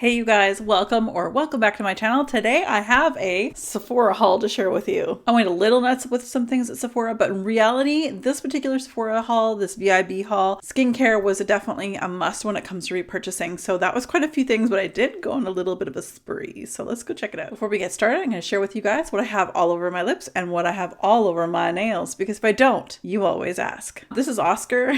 Hey you guys, welcome back to my channel. Today I have a Sephora haul to share with you. I went a little nuts with some things at Sephora, but in reality, this particular Sephora haul, this VIB haul, skincare was definitely a must when it comes to repurchasing. So that was quite a few things, but I did go on a little bit of a spree. So let's go check it out. Before we get started, I'm going to share with you guys what I have all over my lips and what I have all over my nails, because if I don't, you always ask. This is Oscar.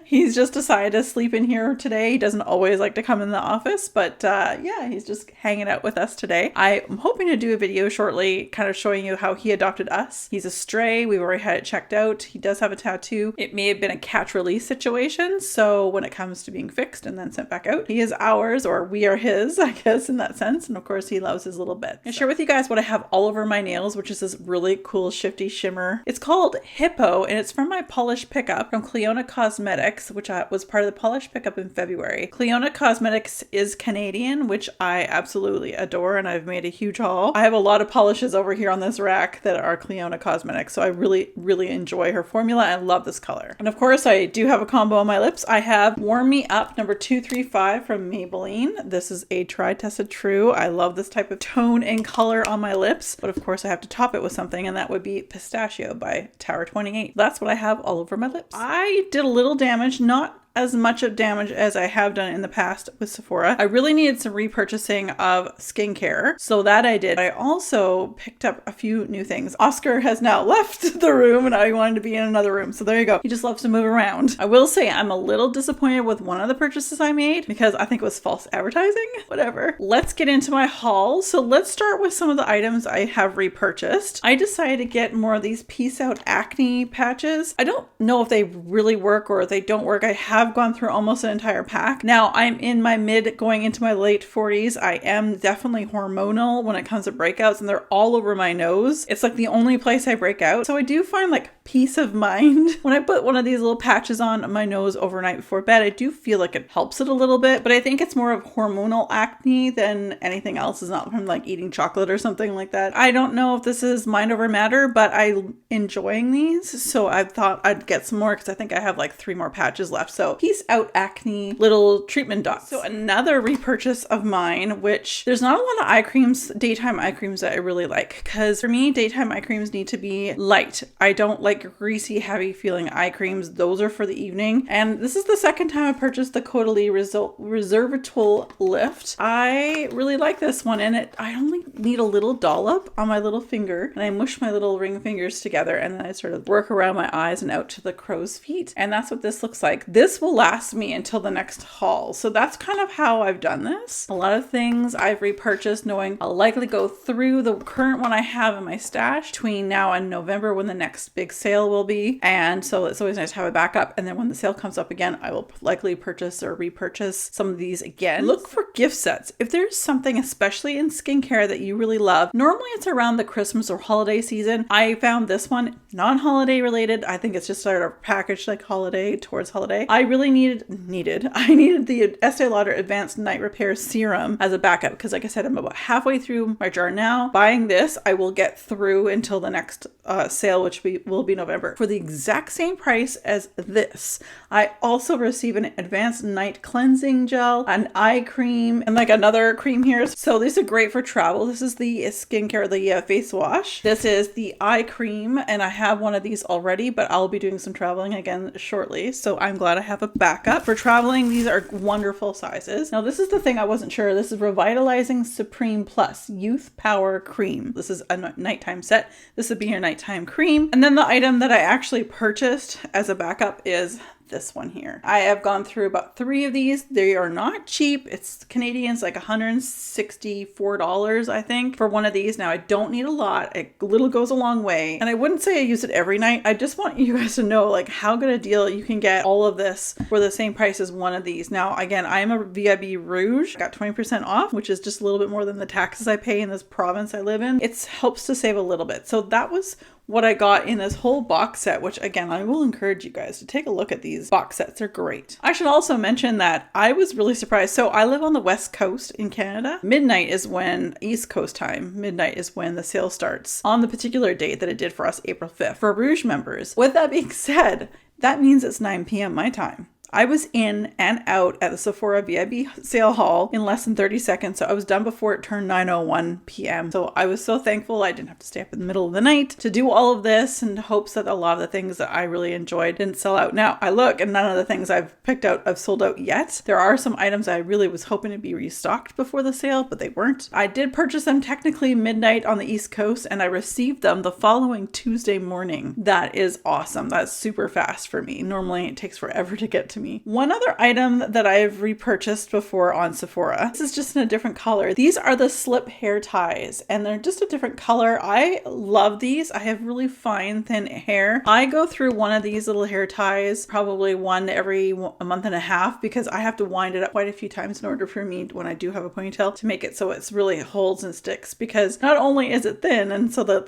He's just decided to sleep in here today. He doesn't always like to come in the office, but yeah, he's just hanging out with us today. I'm hoping to do a video shortly kind of showing you how he adopted us. He's a stray. We've already had it checked out. He does have a tattoo. It may have been a catch release situation, so when it comes to being fixed and then sent back out, he is ours, or we are his, I guess, in that sense. And of course, he loves his little bit. I'll share with you guys what I have all over my nails, which is this really cool shifty shimmer. It's called Hippo, and it's from my polish pickup from Cleona Cosmetics, which was part of the polish pickup in February. Cleona Cosmetics is Canadian, which I absolutely adore, and I've made a huge haul. I have a lot of polishes over here on this rack that are Cleona Cosmetics, so I really enjoy her formula. I love this color. And of course, I do have a combo on my lips. I have Warm Me Up number 235 from Maybelline. This is a tried, tested, true. I love this type of tone and color on my lips, but of course I have to top it with something, and that would be Pistachio by Tower 28. That's what I have all over my lips. I did a little damage, not as much of damage as I have done in the past with Sephora. I really needed some repurchasing of skincare, so that I did. I also picked up a few new things. Oscar has now left the room and I wanted to be in another room, so there you go. He just loves to move around. I will say I'm a little disappointed with one of the purchases I made because I think it was false advertising. Whatever. Let's get into my haul. So let's start with some of the items I have repurchased. I decided to get more of these Peace Out acne patches. I don't know if they really work or if they don't work. I have gone through almost an entire pack. Now I'm in my mid going into my late 40s. I am definitely hormonal when it comes to breakouts, and they're all over my nose. It's like the only place I break out. So I do find like peace of mind when I put one of these little patches on my nose overnight before bed. I do feel like it helps it a little bit, but I think it's more of hormonal acne than anything else. It's not from like eating chocolate or something like that. I don't know if this is mind over matter, but I'm enjoying these, so I thought I'd get some more because I think I have like 3 more patches left. So Peace Out acne little treatment dots. So another repurchase of mine, which there's not a lot of eye creams, daytime eye creams that I really like, because for me, daytime eye creams need to be light. I don't like greasy, heavy feeling eye creams. Those are for the evening. And this is the second time I purchased the Caudalie Resveratrol Lift. I really like this one, and I only need a little dollop on my little finger, and I mush my little ring fingers together, and then I sort of work around my eyes and out to the crow's feet. And that's what this looks like. This will last me until the next haul. So that's kind of how I've done this. A lot of things I've repurchased knowing I'll likely go through the current one I have in my stash between now and November when the next big sale will be. And so it's always nice to have a backup. And then when the sale comes up again, I will likely purchase or repurchase some of these again. Look for gift sets. If there's something, especially in skincare, that you really love, normally it's around the Christmas or holiday season. I found this one non-holiday related. I think it's just sort of packaged like holiday towards holiday. I really needed the Estee Lauder Advanced Night Repair Serum as a backup because, like I said, I'm about halfway through my jar now. Buying this, I will get through until the next sale, which will be November. For the exact same price as this, I also receive an Advanced Night Cleansing Gel, an eye cream, and like another cream here. So these are great for travel. This is the skincare, the face wash. This is the eye cream, and I have one of these already, but I'll be doing some traveling again shortly. So I'm glad I have a backup. For traveling, these are wonderful sizes. Now, this is the thing I wasn't sure. This is Revitalizing Supreme Plus Youth Power Cream. This is a nighttime set. This would be your nighttime cream. And then the item that I actually purchased as a backup is this one here. I have gone through about 3 of these. They are not cheap. It's Canadians, like $164, I think, for one of these. Now, I don't need a lot. A little goes a long way. And I wouldn't say I use it every night. I just want you guys to know like how good a deal you can get all of this for the same price as one of these. Now, again, I am a VIB Rouge. I got 20% off, which is just a little bit more than the taxes I pay in this province I live in. It helps to save a little bit. So that was what I got in this whole box set, which again, I will encourage you guys to take a look at these box sets. They're great. I should also mention that I was really surprised. So I live on the West Coast in Canada. Midnight is when, East Coast time, midnight is when the sale starts on the particular date that it did for us, April 5th, for Rouge members. With that being said, that means it's 9 p.m. my time. I was in and out at the Sephora VIB sale haul in less than 30 seconds. So I was done before it turned 9:01 p.m. So I was so thankful I didn't have to stay up in the middle of the night to do all of this, in hopes that a lot of the things that I really enjoyed didn't sell out. Now I look, and none of the things I've picked out have sold out yet. There are some items I really was hoping to be restocked before the sale, but they weren't. I did purchase them technically midnight on the East Coast, and I received them the following Tuesday morning. That is awesome. That's super fast for me. Normally it takes forever to get to me. One other item that I've repurchased before on Sephora, this is just in a different color. These are the slip hair ties, and they're just a different color. I love these. I have really fine, thin hair. I go through one of these little hair ties, probably one every a month and a half, because I have to wind it up quite a few times in order for me, when I do have a ponytail, to make it so it's really holds and sticks, because not only is it thin, and so that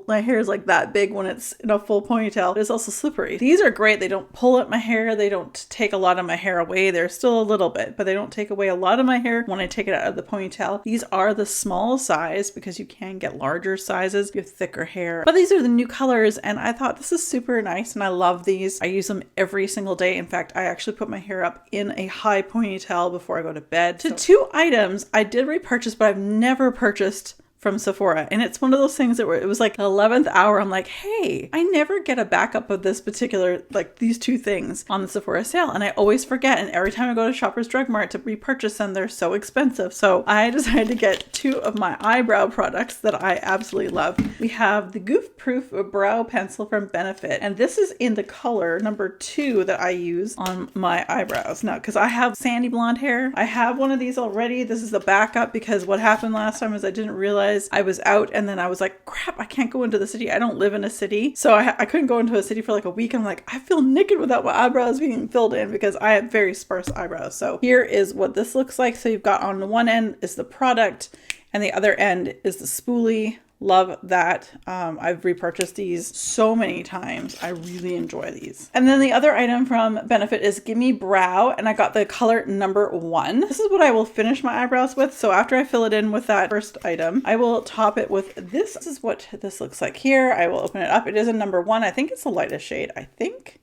my hair is like that big when it's in a full ponytail, it's also slippery. These are great. They don't pull at my hair. They don't take a lot of my hair away. There's still a little bit, but they don't take away a lot of my hair when I take it out of the ponytail. These are the small size, because you can get larger sizes. You have thicker hair, but these are the new colors, and I thought this is super nice, and I love these. I use them every single day. In fact, I actually put my hair up in a high ponytail before I go to bed. So two items I did repurchase, but I've never purchased from Sephora. And it's one of those things that it was like the 11th hour. I'm like, hey, I never get a backup of this particular, like these two things on the Sephora sale. And I always forget. And every time I go to Shoppers Drug Mart to repurchase them, they're so expensive. So I decided to get two of my eyebrow products that I absolutely love. We have the Goof Proof Brow Pencil from Benefit. And this is in the color number 2 that I use on my eyebrows. Now, because I have sandy blonde hair, I have one of these already. This is the backup, because what happened last time is I didn't realize I was out, and then I was like, crap, I can't go into the city. I don't live in a city. So I couldn't go into a city for like a week. I'm like, I feel naked without my eyebrows being filled in, because I have very sparse eyebrows. So here is what this looks like. So you've got on the one end is the product, and the other end is the spoolie. Love that. I've repurchased these so many times. I really enjoy these. And then the other item from Benefit is Gimme Brow, and I got the color number 1. This is what I will finish my eyebrows with. So after I fill it in with that first item, I will top it with this. This is what this looks like here. I will open it up. It is a number 1. I think it's the lightest shade, I think.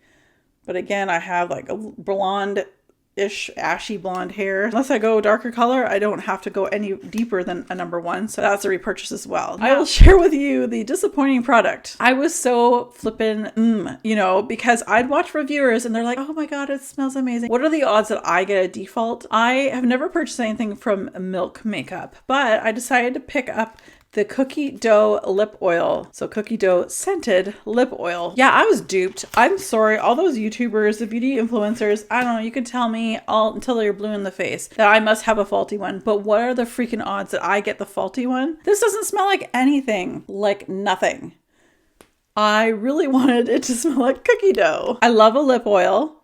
But again, I have like a blonde-ish, ashy blonde hair. Unless I go darker color, I don't have to go any deeper than a number 1. So that's a repurchase as well. I will share with you the disappointing product. I was so flippin', because I'd watch reviewers and they're like, oh my God, it smells amazing. What are the odds that I get a default? I have never purchased anything from Milk Makeup, but I decided to pick up the cookie dough lip oil. So cookie dough scented lip oil. Yeah, I was duped. I'm sorry. All those YouTubers, the beauty influencers, I don't know, you can tell me all until you're blue in the face that I must have a faulty one. But what are the freaking odds that I get the faulty one? This doesn't smell like anything, like nothing. I really wanted it to smell like cookie dough. I love a lip oil.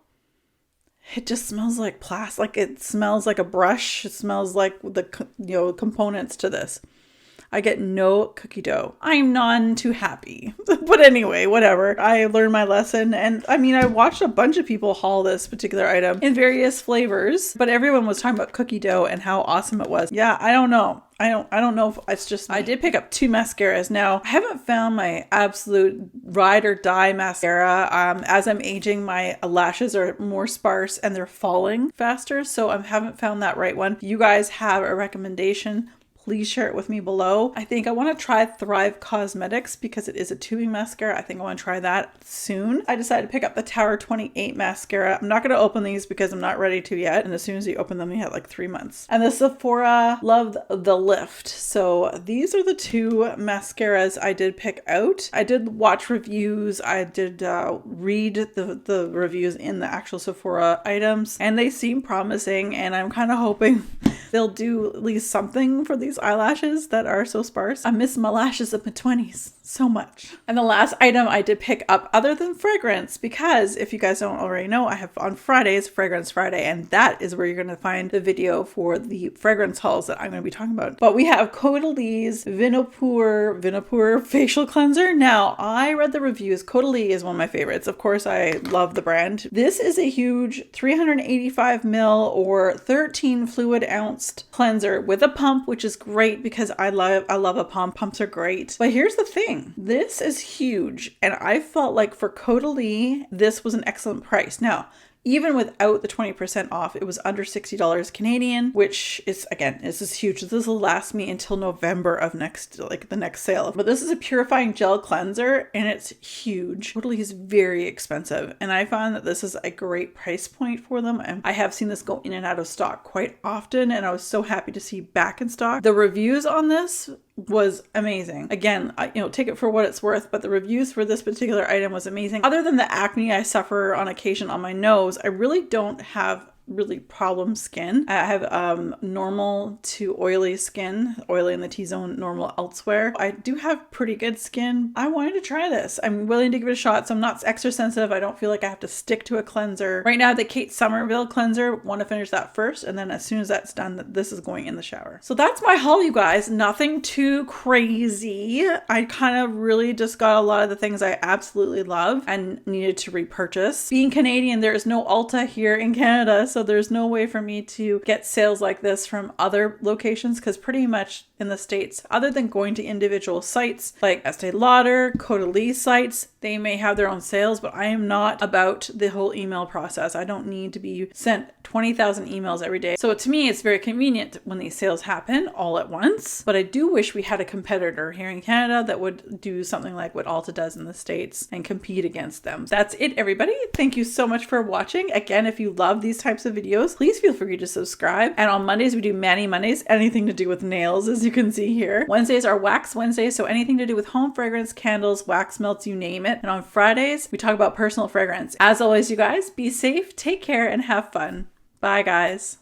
It just smells like plastic. It smells like a brush. It smells like the components to this. I get no cookie dough. I'm none too happy. But anyway, whatever. I learned my lesson. And I mean, I watched a bunch of people haul this particular item in various flavors, but everyone was talking about cookie dough and how awesome it was. Yeah, I don't know. I don't know if it's just me. I did pick up 2 mascaras. Now, I haven't found my absolute ride or die mascara. As I'm aging, my lashes are more sparse and they're falling faster. So I haven't found that right one. If you guys have a recommendation, please share it with me below. I think I want to try Thrive Cosmetics because it is a tubing mascara. I think I want to try that soon. I decided to pick up the Tower 28 mascara. I'm not going to open these because I'm not ready to yet. And as soon as you open them, you have like 3 months. And the Sephora Love the Lift. So these are the 2 mascaras I did pick out. I did watch reviews. I did read the reviews in the actual Sephora items, and they seem promising. And I'm kind of hoping they'll do at least something for these eyelashes that are so sparse. I miss my lashes of my 20s so much. And the last item I did pick up, other than fragrance, because if you guys don't already know, I have on Fridays Fragrance Friday, and that is where you're going to find the video for the fragrance hauls that I'm going to be talking about. But we have Caudalie Vinapur facial cleanser. Now, I read the reviews. Caudalie is one of my favorites. Of course, I love the brand. This is a huge 385 ml or 13 fluid ounce cleanser with a pump, which is great because I love a pump. Pumps are great. But here's the thing. This is huge, and I felt like for Caudalie, this was an excellent price. Now, Even without the 20% off, it was under $60 Canadian, which is, again, this is huge. This will last me until November of the next sale. But this is a purifying gel cleanser and it's huge. Totally is very expensive. And I found that this is a great price point for them. And I have seen this go in and out of stock quite often, and I was so happy to see back in stock. The reviews on this was amazing. Again, take it for what it's worth, but the reviews for this particular item was amazing. Other than the acne I suffer on occasion on my nose, I really don't have really problem skin. I have normal to oily skin, oily in the T-zone, normal elsewhere. I do have pretty good skin. I wanted to try this. I'm willing to give it a shot, so I'm not extra sensitive. I don't feel like I have to stick to a cleanser. Right now, the Kate Somerville cleanser, want to finish that first, and then as soon as that's done, this is going in the shower. So that's my haul, you guys. Nothing too crazy. I kind of really just got a lot of the things I absolutely love and needed to repurchase. Being Canadian, there is no Ulta here in Canada, so there's no way for me to get sales like this from other locations, because pretty much in the States, other than going to individual sites like Estee Lauder, Caudalie sites, they may have their own sales, but I am not about the whole email process. I don't need to be sent 20,000 emails every day. So to me, it's very convenient when these sales happen all at once, but I do wish we had a competitor here in Canada that would do something like what Ulta does in the States and compete against them. That's it, everybody. Thank you so much for watching. Again, if you love these types of videos, please feel free to subscribe. And on Mondays, we do Mani Mondays, anything to do with nails, as you can see here. Wednesdays are Wax Wednesdays, so anything to do with home fragrance, candles, wax melts, you name it. And on Fridays, we talk about personal fragrance. As always, you guys, be safe, take care, and have fun. Bye, guys.